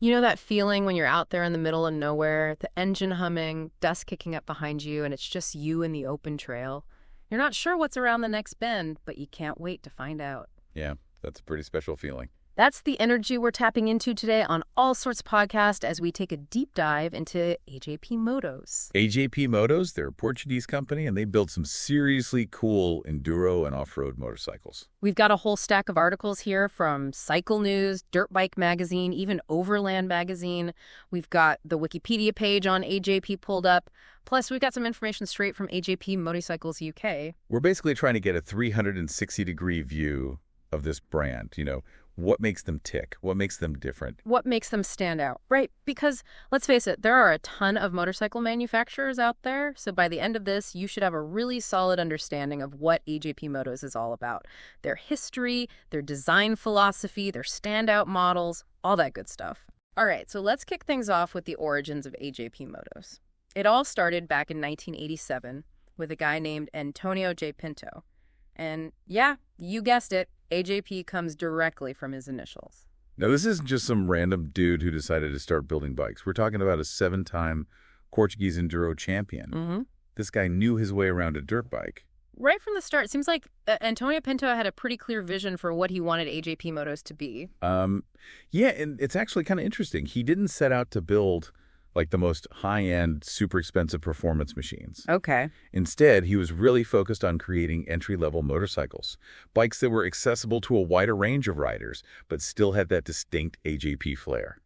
You know that feeling when you're out there in the middle of nowhere, the engine humming, dust kicking up behind you, and it's just you and the open trail? You're not sure what's around the next bend, but you can't wait to find out. Yeah, that's a pretty special feeling. That's the energy we're tapping into today on All Sorts Podcast as we take a deep dive into AJP Motos. AJP Motos, they're a Portuguese company, and they build some seriously cool enduro and off-road motorcycles. We've got a whole stack of articles here from Cycle News, Dirt Bike Magazine, even Overland Magazine. We've got the Wikipedia page on AJP pulled up. Plus, we've got some information straight from AJP Motorcycles UK. We're basically trying to get a 360-degree view of this brand, what makes them tick? What makes them different? What makes them stand out, right? Because let's face it, there are a ton of motorcycle manufacturers out there. So by the end of this, you should have a really solid understanding of what AJP Motos is all about. Their history, their design philosophy, their standout models, all that good stuff. All right, so let's kick things off with the origins of AJP Motos. It all started back in 1987 with a guy named Antonio J. Pinto. And yeah, you guessed it, AJP comes directly from his initials. Now, this isn't just some random dude who decided to start building bikes. We're talking about a 7-time Portuguese enduro champion. Mm-hmm. This guy knew his way around a dirt bike. Right from the start, it seems like Antonio Pinto had a pretty clear vision for what he wanted AJP Motos to be. Yeah, and it's actually kind of interesting. He didn't set out to build like the most high-end, super expensive performance machines. Okay. Instead, he was really focused on creating entry-level motorcycles, bikes that were accessible to a wider range of riders, but still had that distinct AJP flair.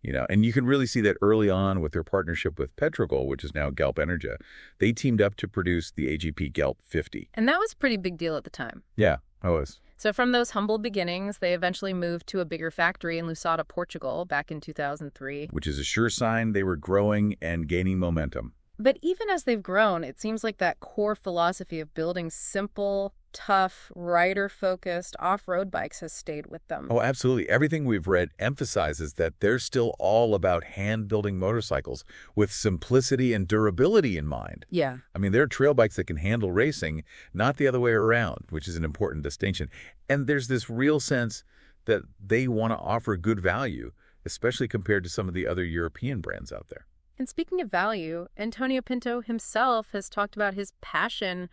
And you can really see that early on with their partnership with Portugal, which is now Galp Energia. They teamed up to produce the AJP Galp 50. And that was a pretty big deal at the time. Yeah, it was. So from those humble beginnings, they eventually moved to a bigger factory in Lusada, Portugal, back in 2003. Which is a sure sign they were growing and gaining momentum. But even as they've grown, it seems like that core philosophy of building simple, tough, rider-focused off-road bikes has stayed with them. Oh, absolutely. Everything we've read emphasizes that they're still all about hand-building motorcycles with simplicity and durability in mind. Yeah. I mean, they're trail bikes that can handle racing, not the other way around, which is an important distinction. And there's this real sense that they want to offer good value, especially compared to some of the other European brands out there. And speaking of value, Antonio Pinto himself has talked about his passion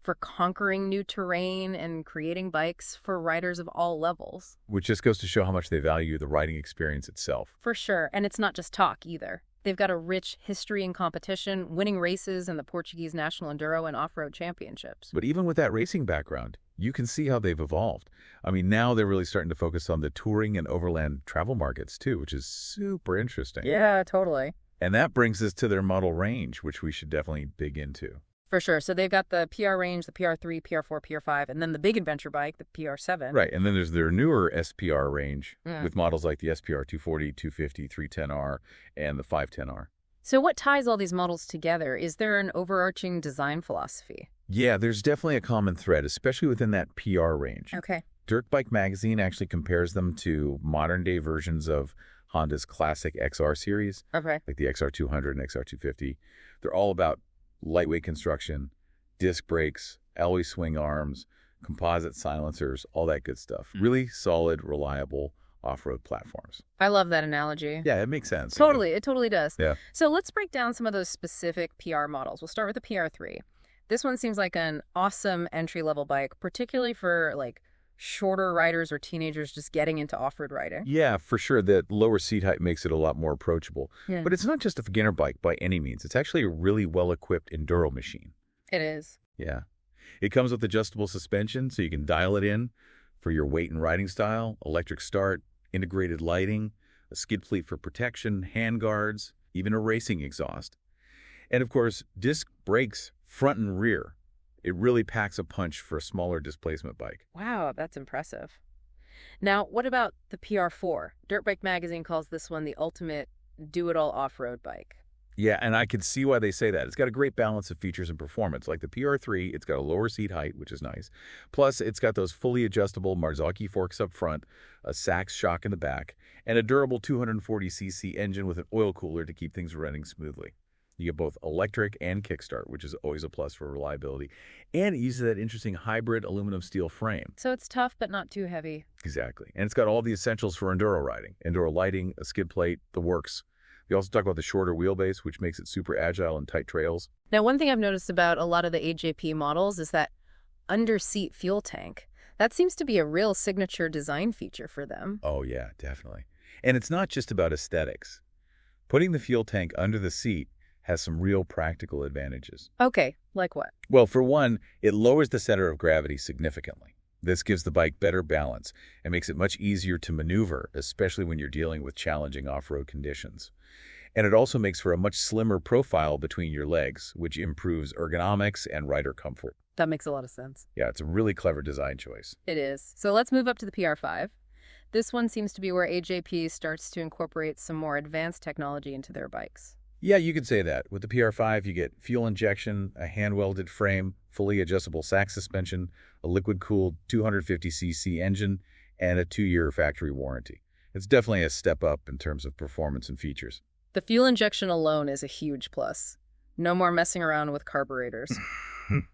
for conquering new terrain and creating bikes for riders of all levels. Which just goes to show how much they value the riding experience itself. For sure. And it's not just talk either. They've got a rich history and competition, winning races in the Portuguese National Enduro and Off-Road Championships. But even with that racing background, you can see how they've evolved. I mean, now they're really starting to focus on the touring and overland travel markets too, which is super interesting. Yeah, totally. And that brings us to their model range, which we should definitely dig into. For sure. So they've got the PR range, the PR3, PR4, PR5, and then the big adventure bike, the PR7. Right. And then there's their newer SPR range with models like the SPR 240, 250, 310R, and the 510R. So what ties all these models together? Is there an overarching design philosophy? Yeah, there's definitely a common thread, especially within that PR range. Okay. Dirt Bike Magazine actually compares them to modern-day versions of Honda's classic XR series, Okay. like the XR200 and XR250. They're all about lightweight construction, disc brakes, alloy swing arms, composite silencers, all that good stuff. Really solid, reliable off-road platforms. I love that analogy. Yeah, it makes sense. Totally. It totally does. Yeah. So let's break down some of those specific PR models. We'll start with the PR3. This one seems like an awesome entry-level bike, particularly for like shorter riders or teenagers just getting into off-road riding. Yeah, for sure. The lower seat height makes it a lot more approachable. Yeah. But it's not just a beginner bike by any means. It's actually a really well-equipped enduro machine. It is. Yeah. It comes with adjustable suspension, so you can dial it in for your weight and riding style, electric start, integrated lighting, a skid plate for protection, hand guards, even a racing exhaust. And of course, disc brakes front and rear. It really packs a punch for a smaller displacement bike. Wow, that's impressive. Now, what about the PR4? Dirt Bike Magazine calls this one the ultimate do-it-all off-road bike. Yeah, and I could see why they say that. It's got a great balance of features and performance. Like the PR3, it's got a lower seat height, which is nice. Plus, it's got those fully adjustable Marzocchi forks up front, a Sachs shock in the back, and a durable 240cc engine with an oil cooler to keep things running smoothly. You get both electric and kickstart, which is always a plus for reliability. And it uses that interesting hybrid aluminum steel frame. So it's tough, but not too heavy. Exactly. And it's got all the essentials for enduro riding. Enduro lighting, a skid plate, the works. We also talk about the shorter wheelbase, which makes it super agile in tight trails. Now, one thing I've noticed about a lot of the AJP models is that under-seat fuel tank. That seems to be a real signature design feature for them. Oh, yeah, definitely. And it's not just about aesthetics. Putting the fuel tank under the seat has some real practical advantages. Okay, like what? Well, for one, it lowers the center of gravity significantly. This gives the bike better balance and makes it much easier to maneuver, especially when you're dealing with challenging off-road conditions. And it also makes for a much slimmer profile between your legs, which improves ergonomics and rider comfort. That makes a lot of sense. Yeah, it's a really clever design choice. It is. So let's move up to the PR5. This one seems to be where AJP starts to incorporate some more advanced technology into their bikes. Yeah, you could say that. With the PR5, you get fuel injection, a hand-welded frame, fully adjustable sack suspension, a liquid-cooled 250cc engine, and a 2-year factory warranty. It's definitely a step up in terms of performance and features. The fuel injection alone is a huge plus. No more messing around with carburetors.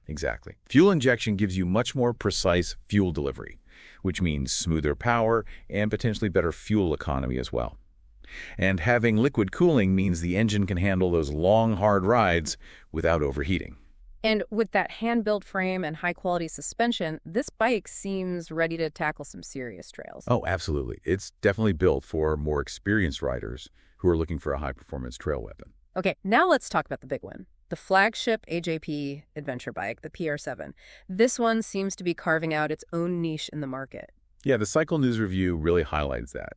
Exactly. Fuel injection gives you much more precise fuel delivery, which means smoother power and potentially better fuel economy as well. And having liquid cooling means the engine can handle those long, hard rides without overheating. And with that hand-built frame and high-quality suspension, this bike seems ready to tackle some serious trails. Oh, absolutely. It's definitely built for more experienced riders who are looking for a high-performance trail weapon. Okay, now let's talk about the big one. The flagship AJP adventure bike, the PR7. This one seems to be carving out its own niche in the market. Yeah, the Cycle News Review really highlights that.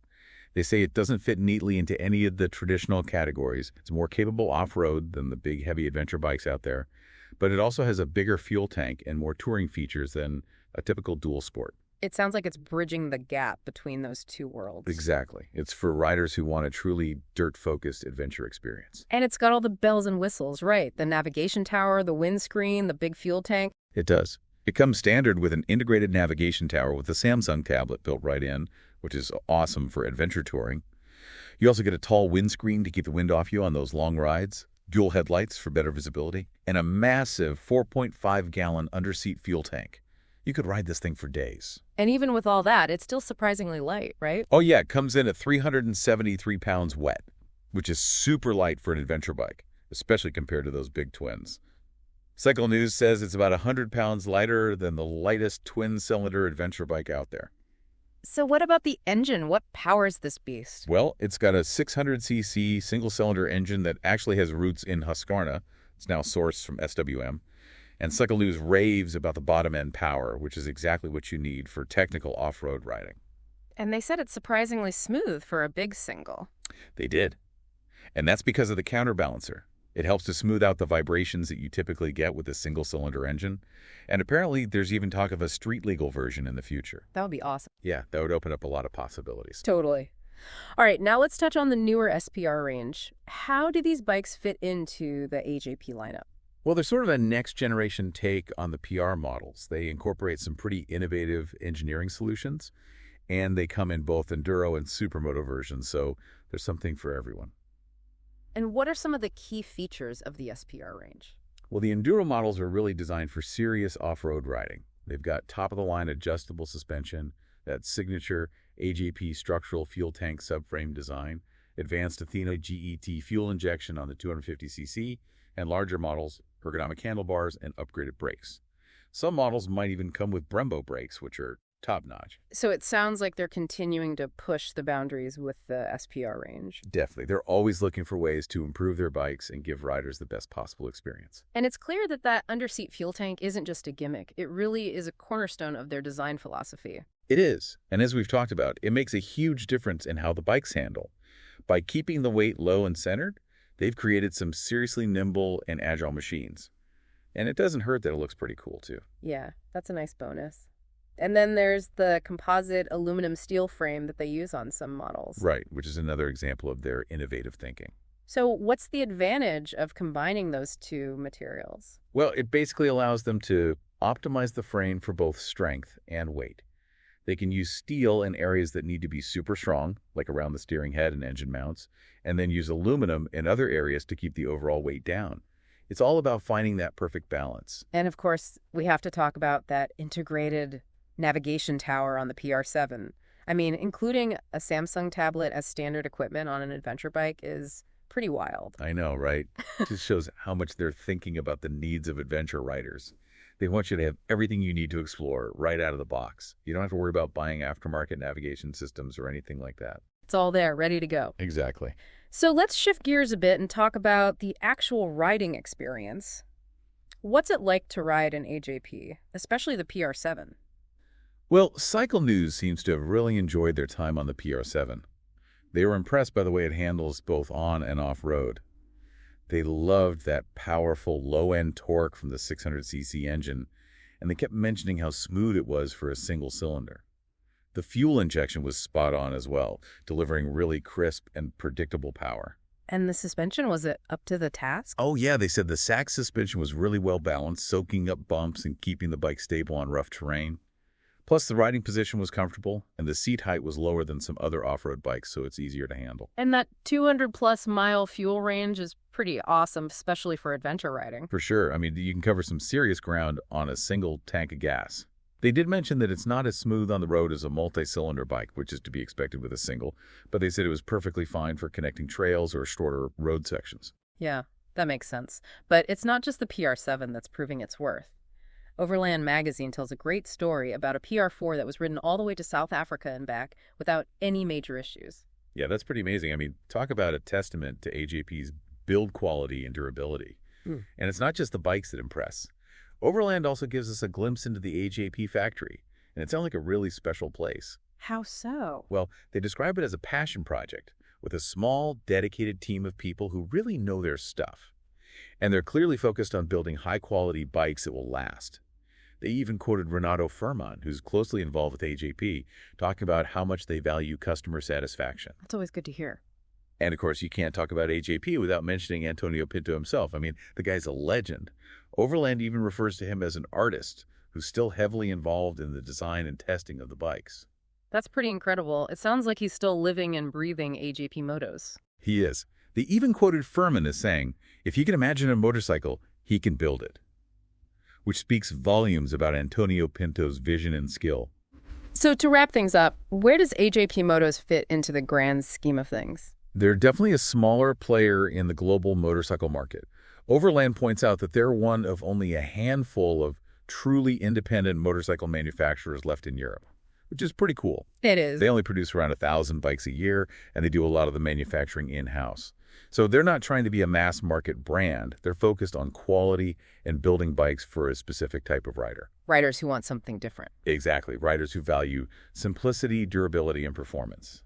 They say it doesn't fit neatly into any of the traditional categories. It's more capable off-road than the big, heavy adventure bikes out there. But it also has a bigger fuel tank and more touring features than a typical dual sport. It sounds like it's bridging the gap between those two worlds. Exactly. It's for riders who want a truly dirt-focused adventure experience. And it's got all the bells and whistles, right? The navigation tower, the windscreen, the big fuel tank. It does. It comes standard with an integrated navigation tower with a Samsung tablet built right in, which is awesome for adventure touring. You also get a tall windscreen to keep the wind off you on those long rides, dual headlights for better visibility, and a massive 4.5-gallon under-seat fuel tank. You could ride this thing for days. And even with all that, it's still surprisingly light, right? Oh yeah, it comes in at 373 pounds wet, which is super light for an adventure bike, especially compared to those big twins. Cycle News says it's about 100 pounds lighter than the lightest twin-cylinder adventure bike out there. So what about the engine? What powers this beast? Well, it's got a 600cc single-cylinder engine that actually has roots in Husqvarna. It's now sourced from SWM. And Cycle News raves about the bottom-end power, which is exactly what you need for technical off-road riding. And they said it's surprisingly smooth for a big single. They did. And that's because of the counterbalancer. It helps to smooth out the vibrations that you typically get with a single-cylinder engine. And apparently, there's even talk of a street-legal version in the future. That would be awesome. Yeah, that would open up a lot of possibilities. Totally. All right, now let's touch on the newer SPR range. How do these bikes fit into the AJP lineup? Well, they're sort of a next-generation take on the PR models. They incorporate some pretty innovative engineering solutions, and they come in both enduro and supermoto versions, so there's something for everyone. And what are some of the key features of the SPR range? Well, the enduro models are really designed for serious off-road riding. They've got top-of-the-line adjustable suspension, that signature AJP structural fuel tank subframe design, advanced Athena GET fuel injection on the 250cc, and larger models, ergonomic handlebars, and upgraded brakes. Some models might even come with Brembo brakes, which are top-notch. So it sounds like they're continuing to push the boundaries with the SPR range. Definitely. They're always looking for ways to improve their bikes and give riders the best possible experience. And it's clear that that underseat fuel tank isn't just a gimmick. It really is a cornerstone of their design philosophy. It is. And as we've talked about, it makes a huge difference in how the bikes handle. By keeping the weight low and centered, they've created some seriously nimble and agile machines. And it doesn't hurt that it looks pretty cool, too. Yeah, that's a nice bonus. And then there's the composite aluminum steel frame that they use on some models. Right, which is another example of their innovative thinking. So what's the advantage of combining those two materials? Well, it basically allows them to optimize the frame for both strength and weight. They can use steel in areas that need to be super strong, like around the steering head and engine mounts, and then use aluminum in other areas to keep the overall weight down. It's all about finding that perfect balance. And of course, we have to talk about that integrated navigation tower on the PR7. I mean, including a Samsung tablet as standard equipment on an adventure bike is pretty wild. I know, right? It just shows how much they're thinking about the needs of adventure riders. They want you to have everything you need to explore right out of the box. You don't have to worry about buying aftermarket navigation systems or anything like that. It's all there, ready to go. Exactly. So let's shift gears a bit and talk about the actual riding experience. What's it like to ride an AJP, especially the PR7? Well, Cycle News seems to have really enjoyed their time on the PR7. They were impressed by the way it handles both on and off-road. They loved that powerful low-end torque from the 600cc engine, and they kept mentioning how smooth it was for a single cylinder. The fuel injection was spot on as well, delivering really crisp and predictable power. And the suspension, was it up to the task? Oh yeah, they said the SAC suspension was really well balanced, soaking up bumps and keeping the bike stable on rough terrain. Plus, the riding position was comfortable, and the seat height was lower than some other off-road bikes, so it's easier to handle. And that 200-plus mile fuel range is pretty awesome, especially for adventure riding. For sure. I mean, you can cover some serious ground on a single tank of gas. They did mention that it's not as smooth on the road as a multi-cylinder bike, which is to be expected with a single, but they said it was perfectly fine for connecting trails or shorter road sections. Yeah, that makes sense. But it's not just the PR7 that's proving its worth. Overland Magazine tells a great story about a PR4 that was ridden all the way to South Africa and back without any major issues. Yeah, that's pretty amazing. I mean, talk about a testament to AJP's build quality and durability. And it's not just the bikes that impress. Overland also gives us a glimpse into the AJP factory, and it sounds like a really special place. How so? Well, they describe it as a passion project with a small, dedicated team of people who really know their stuff. And they're clearly focused on building high-quality bikes that will last. They even quoted Renato Furman, who's closely involved with AJP, talking about how much they value customer satisfaction. That's always good to hear. And, of course, you can't talk about AJP without mentioning Antonio Pinto himself. I mean, the guy's a legend. Overland even refers to him as an artist who's still heavily involved in the design and testing of the bikes. That's pretty incredible. It sounds like he's still living and breathing AJP Motos. He is. They even quoted Furman as saying, if he can imagine a motorcycle, he can build it. Which speaks volumes about Antonio Pinto's vision and skill. So to wrap things up, where does AJP Motos fit into the grand scheme of things? They're definitely a smaller player in the global motorcycle market. Overland points out that they're one of only a handful of truly independent motorcycle manufacturers left in Europe, which is pretty cool. It is. They only produce around 1,000 bikes a year, and they do a lot of the manufacturing in-house. So they're not trying to be a mass market brand. They're focused on quality and building bikes for a specific type of rider. Riders who want something different. Exactly. Riders who value simplicity, durability, and performance.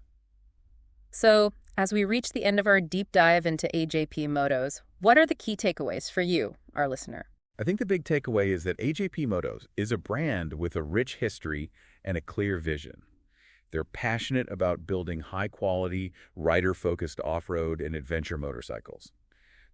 So, as we reach the end of our deep dive into AJP Motos, what are the key takeaways for you, our listener? I think the big takeaway is that AJP Motos is a brand with a rich history and a clear vision. They're passionate about building high-quality, rider-focused off-road and adventure motorcycles.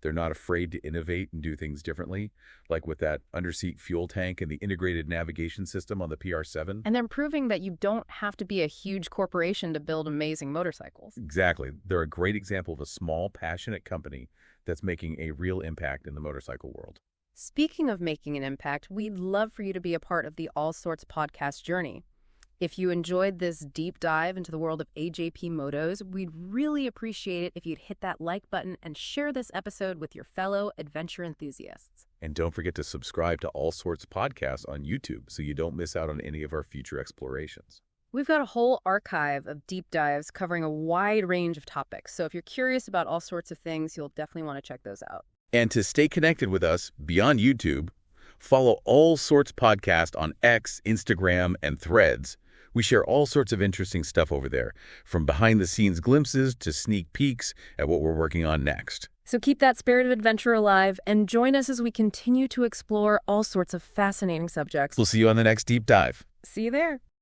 They're not afraid to innovate and do things differently, like with that underseat fuel tank and the integrated navigation system on the PR7. And they're proving that you don't have to be a huge corporation to build amazing motorcycles. Exactly. They're a great example of a small, passionate company that's making a real impact in the motorcycle world. Speaking of making an impact, we'd love for you to be a part of the All Sorts podcast journey. If you enjoyed this deep dive into the world of AJP Motos, we'd really appreciate it if you'd hit that like button and share this episode with your fellow adventure enthusiasts. And don't forget to subscribe to All Sorts podcasts on YouTube so you don't miss out on any of our future explorations. We've got a whole archive of deep dives covering a wide range of topics, so if you're curious about all sorts of things, you'll definitely want to check those out. And to stay connected with us beyond YouTube, follow All Sorts Podcast on X, Instagram, and Threads. We share all sorts of interesting stuff over there, from behind-the-scenes glimpses to sneak peeks at what we're working on next. So keep that spirit of adventure alive and join us as we continue to explore all sorts of fascinating subjects. We'll see you on the next deep dive. See you there.